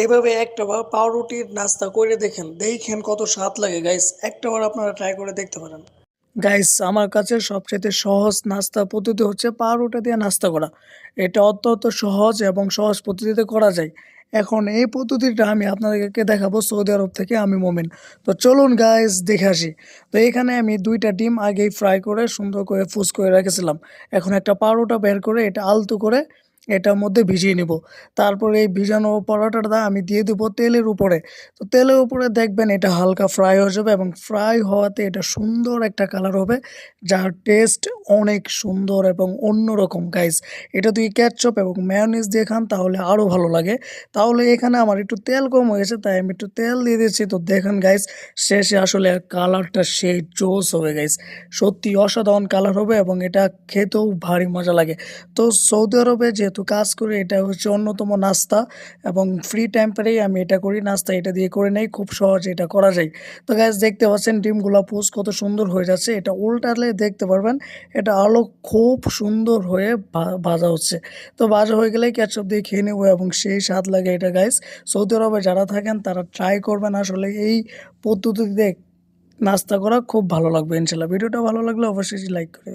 এইভাবে একটাবার পাউরুটির নাস্তা করে দেখেন, দেখেন কত স্বাদ লাগে গাইস। একটাবার আপনারা ট্রাই করে দেখতে পারেন। গাইস আমার কাছে সবচেয়ে সহজ নাস্তা পদ্ধতি হচ্ছে পাউরুটি দিয়ে নাস্তা করা। এটা অত্যন্ত সহজ এবং সহজ পদ্ধতিতে করা যায়। এখন এই পদ্ধতিটা আমি আপনাদেরকে দেখাবো সৌদি আরব থেকে আমি মোমিন। তো চলুন গাইস দেখে আসি। তো এখানে আমি ২ টা ডিম আগেই ফ্রাই করে সুন্দর করে ফুস করে রেখেছিলাম। এখন একটা পাউরুটা বের করে এটা আলতো করে এটার মধ্যে ভিজিয়ে নিব। তারপরে এই ভিজানো পরোটাটা আমি দিয়ে দেবো তেলের উপরে। তো তেলের উপরে দেখবেন এটা হালকা ফ্রাই হয়ে যাবে এবং ফ্রাই হওয়াতে এটা সুন্দর একটা কালার হবে, যার টেস্ট অনেক সুন্দর এবং অন্যরকম গাইস। এটা তুই কেচাপ এবং মেয়োনিজ দিয়ে খান তাহলে আরও ভালো লাগে। তাহলে এখানে আমার একটু তেল কম হয়ে গেছে তাই আমি একটু তেল দিয়ে দিচ্ছি। তো দেখেন গাইস, শেষে আসলে কালারটা সেই জোস হবে গাইস। সত্যি অসাধারণ কালার হবে এবং এটা খেতেও ভারী মজা লাগে। তো সৌদি আরবে যেহেতু কাজ করি এটা হচ্ছে অন্যতম নাস্তা এবং ফ্রি টাইম পেলেই আমি এটা করি, নাস্তা এটা দিয়ে করে নেই, খুব সহজে এটা করা যায়। তো গাইস দেখতে পাচ্ছেন ডিমগুলা পোচ কত সুন্দর হয়ে যাচ্ছে, এটা উল্টালে দেখতে পারবেন এটা আলো খুব সুন্দর হয়ে ভাজা হচ্ছে। তো ভাজা হয়ে গেলেই ক্যাটসআপ দিয়ে খেয়ে নেবো এবং সেই স্বাদ লাগে এটা গাইস। সৌদি আরবে যারা থাকেন তারা ট্রাই করবেন, আসলে এই পদ্ধতিতে নাস্তা করা খুব ভালো লাগবে ইনশাল্লাহ। ভিডিওটা ভালো লাগলে অবশ্যই লাইক করে